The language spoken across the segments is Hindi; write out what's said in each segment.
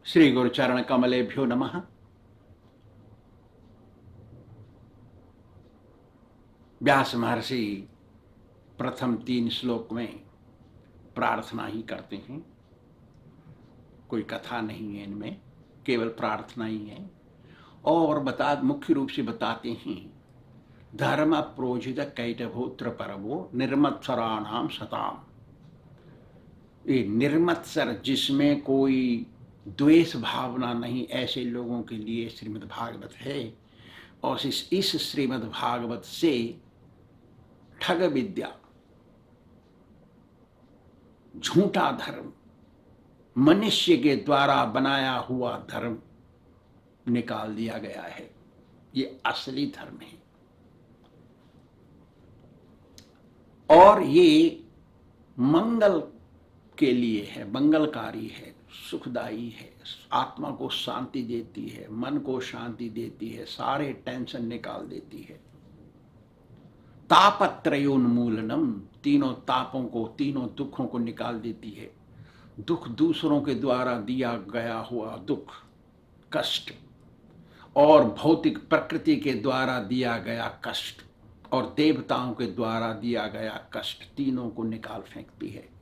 श्री गुरुचरण कमलेभ्यो नमः। व्यास महर्षि प्रथम 3 श्लोक में प्रार्थना ही करते हैं। कोई कथा नहीं है इनमें, केवल प्रार्थना ही है। और मुख्य रूप से बताते हैं, धर्म प्रोजित कैटभोत्र परवो निर्मत्सराणाम सताम। ये निर्मत्सर, जिसमें कोई द्वेष भावना नहीं, ऐसे लोगों के लिए श्रीमद् भागवत है। और इस श्रीमद् भागवत से ठग विद्या, झूठा धर्म, मनुष्य के द्वारा बनाया हुआ धर्म निकाल दिया गया है। ये असली धर्म है और ये मंगल के लिए है, मंगलकारी है, सुखदायी है, आत्मा को शांति देती है, मन को शांति देती है, सारे टेंशन निकाल देती है। तापत्रयोन्मूलनम, तीनों तापों को, तीनों दुखों को निकाल देती है। दुख दूसरों के द्वारा दिया गया हुआ दुख, कष्ट, और भौतिक प्रकृति के द्वारा दिया गया कष्ट, और देवताओं के द्वारा दिया गया कष्ट, तीनों को निकाल फेंकती है।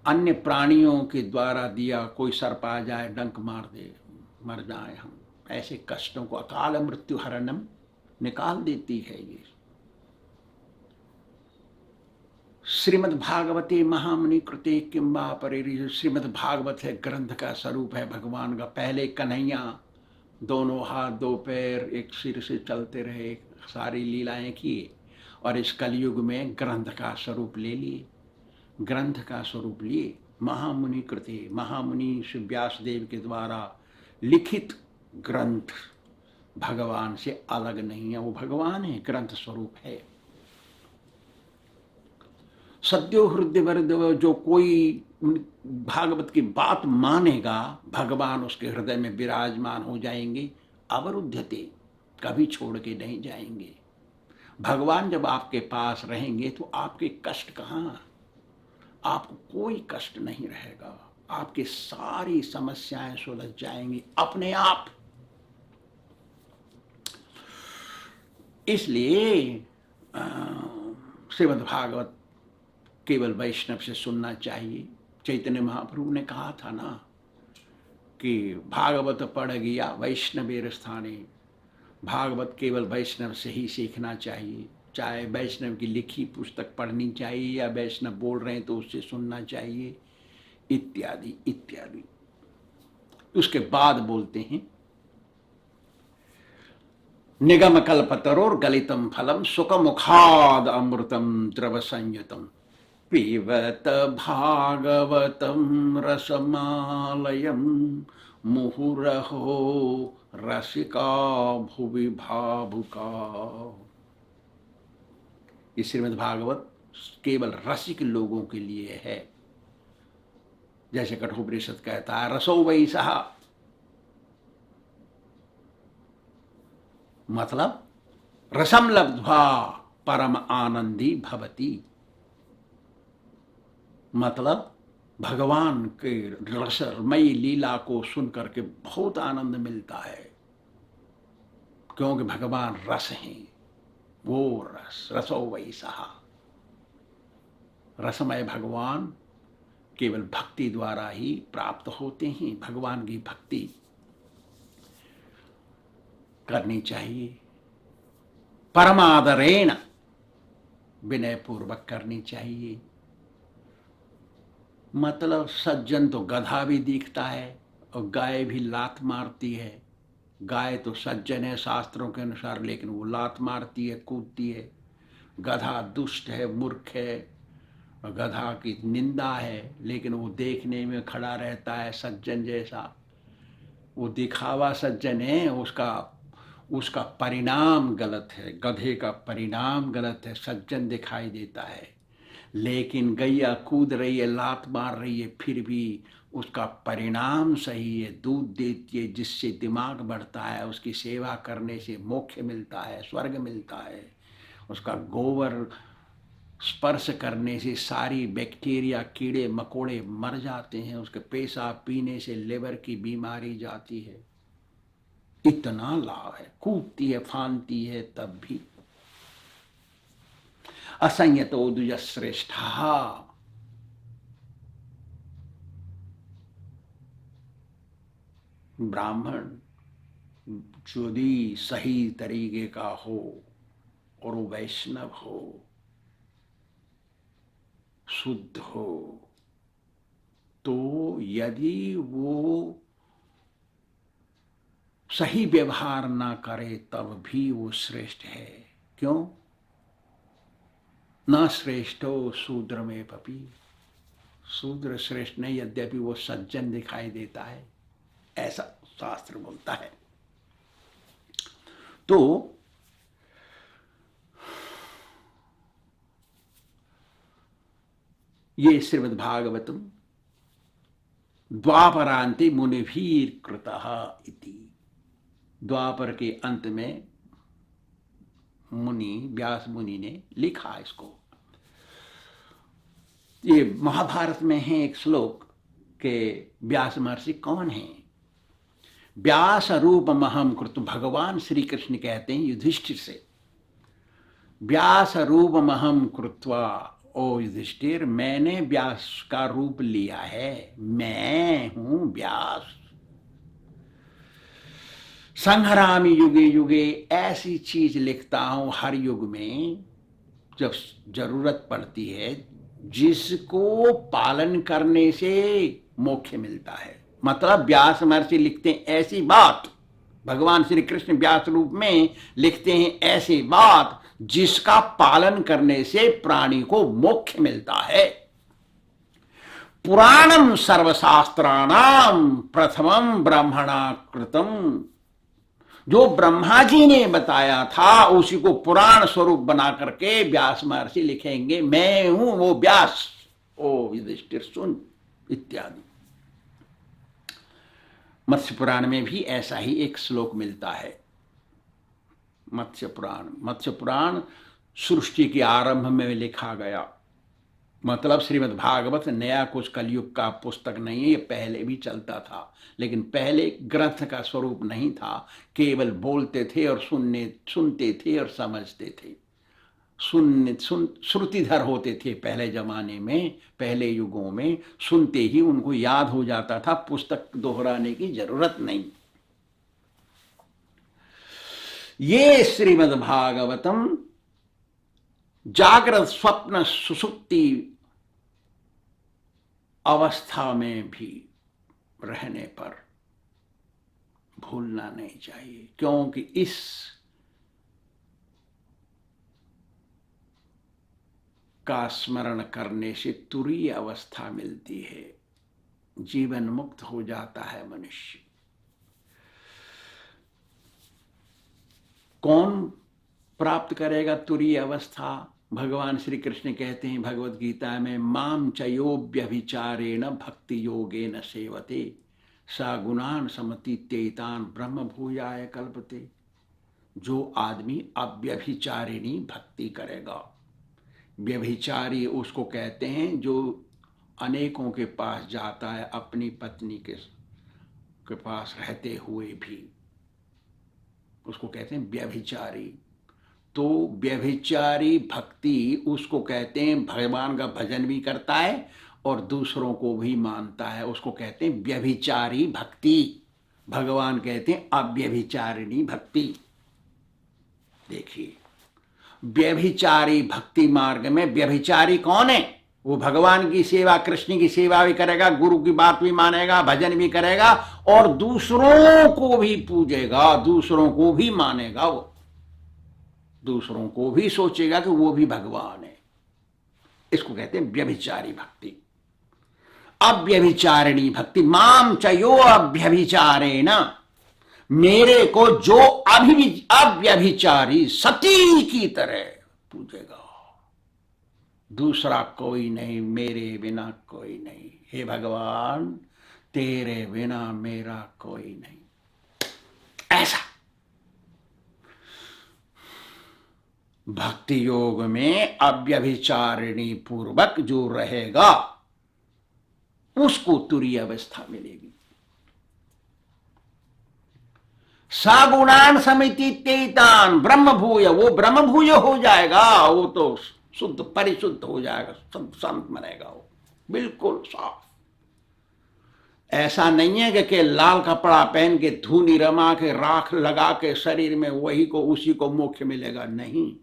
अन्य प्राणियों के द्वारा दिया, कोई सर्प आ जाए डंक मार दे, मर जाए हम, ऐसे कष्टों को अकाल मृत्यु हरणम निकाल देती है ये। श्रीमद् भागवते महामुनि कृते किंबा परेरी, श्रीमद् भागवत है, ग्रंथ का स्वरूप है भगवान का। पहले कन्हैया दोनों हाथ दो पैर एक सिर से चलते रहे, सारी लीलाएं किए, और इस कलयुग में ग्रंथ का स्वरूप ले लिए, ग्रंथ का स्वरूप लिए। महामुनि कृते, महामुनि श्री व्यास देव के द्वारा लिखित ग्रंथ भगवान से अलग नहीं है, वो भगवान है, ग्रंथ स्वरूप है। सद्यो हृदय वर्धव, जो कोई भागवत की बात मानेगा, भगवान उसके हृदय में विराजमान हो जाएंगे। अवरुद्धते, कभी छोड़ के नहीं जाएंगे। भगवान जब आपके पास रहेंगे तो आपके कष्ट कहाँ, आपको कोई कष्ट नहीं रहेगा, आपकी सारी समस्याएं सुलझ जाएंगी अपने आप। इसलिए श्रीमद् भागवत केवल वैष्णव से सुनना चाहिए। चैतन्य महाप्रभु ने कहा था ना कि भागवत पढ़ गया वैष्णवेर स्थाने, भागवत केवल वैष्णव से ही सीखना चाहिए। चाहे वैष्णव की लिखी पुस्तक पढ़नी चाहिए या वैष्णव बोल रहे हैं तो उससे सुनना चाहिए, इत्यादि इत्यादि। उसके बाद बोलते हैं, निगम कल्पतरोर गलितम फलम सुखमुखाद अमृतम द्रव संयुतम पिबत भागवतम रसमालयम मुहुरहो रसिका भुवि भावुका। ये श्रीमद् भागवत केवल रसिक लोगों के लिए है। जैसे कठोपनिषद कहता है, रसो वैसा, मतलब रसम लब्ध्वा परम आनंदी भवति, मतलब भगवान के रसमयी लीला को सुन करके बहुत आनंद मिलता है, क्योंकि भगवान रस हैं। वो रस, रसो वैसा, रसमय भगवान केवल भक्ति द्वारा ही प्राप्त होते हैं। भगवान की भक्ति करनी चाहिए, परमादरेण, विनय पूर्वक करनी चाहिए। मतलब सज्जन तो गधा भी दिखता है और गाय भी लात मारती है। गाय तो सज्जन है शास्त्रों के अनुसार, लेकिन वो लात मारती है, कूदती है। गधा दुष्ट है, मूर्ख है, और गधा की निंदा है, लेकिन वो देखने में खड़ा रहता है सज्जन जैसा। वो दिखावा सज्जन है, उसका परिणाम गलत है, गधे का परिणाम गलत है, सज्जन दिखाई देता है। लेकिन गैया कूद रही है, लात मार रही है, फिर भी उसका परिणाम सही है, दूध देती है, जिससे दिमाग बढ़ता है, उसकी सेवा करने से मोक्ष मिलता है, स्वर्ग मिलता है। उसका गोबर स्पर्श करने से सारी बैक्टीरिया कीड़े मकोड़े मर जाते हैं, उसके पेशाब पीने से लिवर की बीमारी जाती है। इतना लाभ है, कूदती है फानती है तब भी। असंयतो द्विजश्रेष्ठा, ब्राह्मण यदि सही तरीके का हो और वो वैष्णव हो, शुद्ध हो, तो यदि वो सही व्यवहार ना करे तब भी वो श्रेष्ठ है। क्यों? न श्रेष्ठो शूद्र में पपी, शूद्र श्रेष्ठ नहीं, यद्यपि वो सज्जन दिखाई देता है, ऐसा शास्त्र बोलता है। तो ये श्रीमद्भागवतम द्वापरांते मुनिभीर कृतः इति, द्वापर के अंत में मुनि व्यास मुनि ने लिखा इसको। ये महाभारत में है एक श्लोक के व्यास महर्षि कौन है? व्यास रूपमहं कृत, भगवान श्री कृष्ण कहते हैं युधिष्ठिर से, व्यास रूपमहं कृत्वा, ओ युधिष्ठिर मैंने व्यास का रूप लिया है, मैं हूं व्यास। संहरामि युगे युगे, ऐसी चीज लिखता हूं हर युग में जब जरूरत पड़ती है, जिसको पालन करने से मोक्ष मिलता है। मतलब व्यास महर्षि लिखते हैं ऐसी बात, भगवान श्री कृष्ण व्यास रूप में लिखते हैं ऐसी बात जिसका पालन करने से प्राणी को मोक्ष मिलता है। पुराणम सर्वशास्त्राणाम प्रथमम ब्रह्मणा कृतम, जो ब्रह्मा जी ने बताया था उसी को पुराण स्वरूप बना करके व्यास महर्षि लिखेंगे, मैं हूं वो व्यास, ओ युधिष्ठिर सुन, इत्यादि। मत्स्य पुराण में भी ऐसा ही एक श्लोक मिलता है। मत्स्य पुराण सृष्टि के आरंभ में लिखा गया, मतलब श्रीमद् भागवत नया कुछ कलयुग का पुस्तक नहीं है, ये पहले भी चलता था, लेकिन पहले ग्रंथ का स्वरूप नहीं था, केवल बोलते थे और सुनते थे और समझते थे, श्रुतिधर होते थे पहले जमाने में, पहले युगों में सुनते ही उनको याद हो जाता था, पुस्तक दोहराने की जरूरत नहीं। ये श्रीमद् भागवतम जागृत स्वप्न सुसुप्ति अवस्था में भी रहने पर भूलना नहीं चाहिए, क्योंकि इस का स्मरण करने से तुरीय अवस्था मिलती है, जीवन मुक्त हो जाता है मनुष्य। कौन प्राप्त करेगा तुरीय अवस्था? भगवान श्री कृष्ण कहते हैं भगवद गीता में, माम चयोव्यभिचारेण भक्ति योगेन सेवते सा गुणान समतीत्येतान ब्रह्म भूयाय कल्पते। जो आदमी अव्यभिचारिणी भक्ति करेगा, व्यभिचारी उसको कहते हैं जो अनेकों के पास जाता है अपनी पत्नी के पास रहते हुए भी, उसको कहते हैं व्यभिचारी। तो व्यभिचारी भक्ति उसको कहते हैं भगवान का भजन भी करता है और दूसरों को भी मानता है, उसको कहते हैं व्यभिचारी भक्ति। भगवान कहते हैं अव्यभिचारिणी भक्ति। देखिए, व्यभिचारी भक्ति मार्ग में व्यभिचारी कौन है? वो भगवान की सेवा, कृष्ण की सेवा भी करेगा, गुरु की बात भी मानेगा, भजन भी करेगा और दूसरों को भी पूजेगा, दूसरों को भी मानेगा, वो दूसरों को भी सोचेगा कि वो भी भगवान है। इसको कहते हैं व्यभिचारी भक्ति। अव्यभिचारिणी भक्ति, माम चयो अव्यभिचारेण, मेरे को जो अव्यभिचारी सती की तरह पूजेगा, दूसरा कोई नहीं, मेरे बिना कोई नहीं, हे भगवान तेरे बिना मेरा कोई नहीं, ऐसा। भक्ति योग में अव्यभिचारिणी पूर्वक जो रहेगा उसको तुरीय अवस्था मिलेगी। सागुणान समिति तेतान ब्रह्म भूय, वो ब्रह्म भूय हो जाएगा, वो तो शुद्ध परिशुद्ध हो जाएगा, संत बनेगा वो बिल्कुल साफ। ऐसा नहीं है कि लाल कपड़ा पहन के धूनी रमा के राख लगा के शरीर में वही को उसी को मोक्ष मिलेगा, नहीं।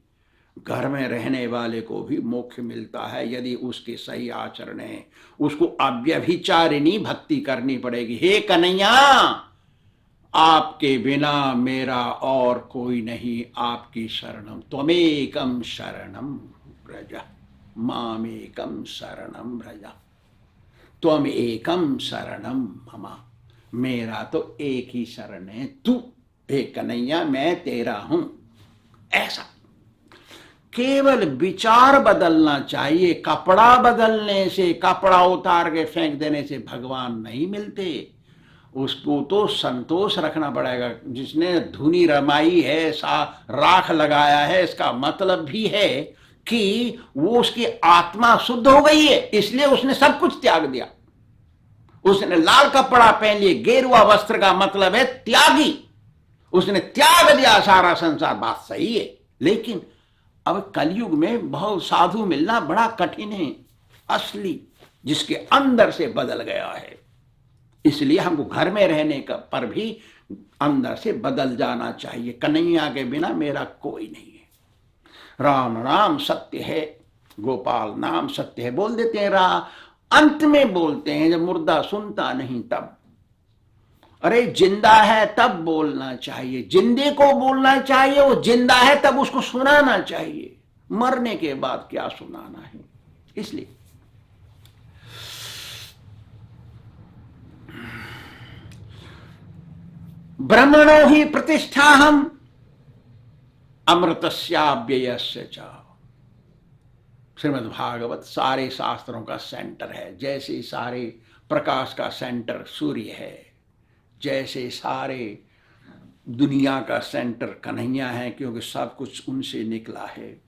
घर में रहने वाले को भी मोक्ष मिलता है यदि उसके सही आचरण है। उसको अव्यभिचारिणी भक्ति करनी पड़ेगी। हे कन्हैया, आपके बिना मेरा और कोई नहीं, आपकी शरणम त्वमेकम शरणम व्रज, मामेकम शरणम व्रज, त्वम एकम शरणम मम, मेरा तो एक ही शरण है तू, हे कन्हैया मैं तेरा हूं। ऐसा केवल विचार बदलना चाहिए। कपड़ा बदलने से, कपड़ा उतार के फेंक देने से भगवान नहीं मिलते। उसको तो संतोष रखना पड़ेगा। जिसने धुनी रमाई है, राख लगाया है, इसका मतलब भी है कि वो उसकी आत्मा शुद्ध हो गई है, इसलिए उसने सब कुछ त्याग दिया। उसने लाल कपड़ा पहन लिए, गेरुआ वस्त्र का मतलब है त्यागी, उसने त्याग दिया सारा संसार। बात सही है, लेकिन अब कलयुग में बहुत साधु मिलना बड़ा कठिन है, असली जिसके अंदर से बदल गया है। इसलिए हमको घर में रहने का पर भी अंदर से बदल जाना चाहिए। कन्हैया के बिना मेरा कोई नहीं है। राम नाम सत्य है, गोपाल नाम सत्य है, बोल देते हैं। अंत में बोलते हैं जब मुर्दा सुनता नहीं तब। अरे जिंदा है तब बोलना चाहिए, जिंदे को बोलना चाहिए। वो जिंदा है तब उसको सुनाना चाहिए, मरने के बाद क्या सुनाना है। इसलिए ब्रह्मणो ही प्रतिष्ठा हम अमृतस्याव्ययस्य च। श्रीमद् भागवत सारे शास्त्रों का सेंटर है। जैसे सारे प्रकाश का सेंटर सूर्य है, जैसे सारे दुनिया का सेंटर कन्हैया है, क्योंकि सब कुछ उनसे निकला है,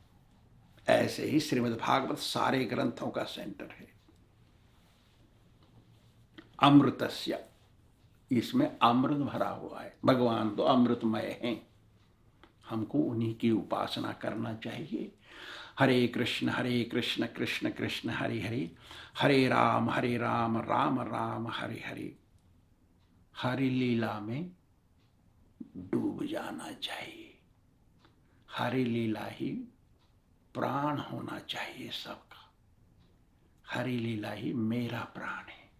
ऐसे ही श्रीमद् भागवत सारे ग्रंथों का सेंटर है। अमृतस्य, इसमें अमृत भरा हुआ है। भगवान तो अमृतमय हैं, हमको उन्हीं की उपासना करना चाहिए। हरे कृष्ण कृष्ण कृष्ण हरे हरे, हरे राम राम राम हरे हरे। हरि लीला में डूब जाना चाहिए। हरि लीला ही प्राण होना चाहिए सबका। हरि लीला ही मेरा प्राण है।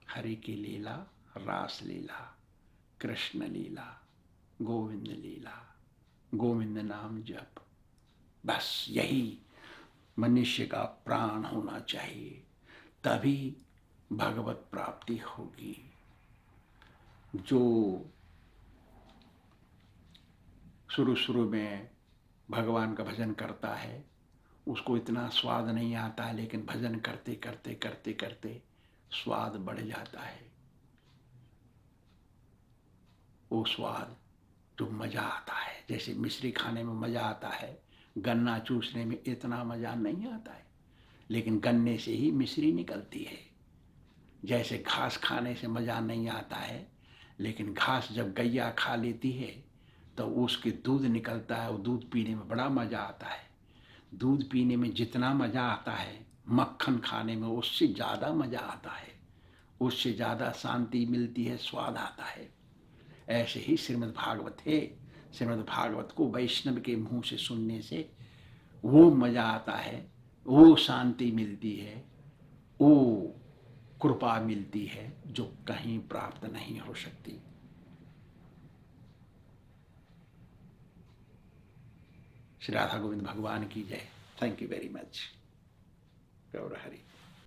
हरि की लीला, रास लीला, कृष्ण लीला, गोविंद लीला, गोविंद नाम जप, बस यही मनुष्य का प्राण होना चाहिए। तभी भगवत प्राप्ति होगी। जो शुरू में भगवान का भजन करता है उसको इतना स्वाद नहीं आता है, लेकिन भजन करते करते करते करते स्वाद बढ़ जाता है। वो स्वाद जो मजा आता है, जैसे मिश्री खाने में मजा आता है, गन्ना चूसने में इतना मजा नहीं आता है, लेकिन गन्ने से ही मिश्री निकलती है। जैसे घास खाने से मजा नहीं आता है, लेकिन घास जब गैया खा लेती है तो उसके दूध निकलता है, वो दूध पीने में बड़ा मजा आता है। दूध पीने में जितना मजा आता है, मक्खन खाने में उससे ज़्यादा मजा आता है, उससे ज़्यादा शांति मिलती है, स्वाद आता है। ऐसे ही श्रीमद् भागवत है। श्रीमद् भागवत को वैष्णव के मुंह से सुनने से वो मजा आता है, वो शांति मिलती है, वो कृपा मिलती है जो कहीं प्राप्त नहीं हो सकती। श्री राधा गोविंद भगवान की जय। Thank you very much. Gaur Hari.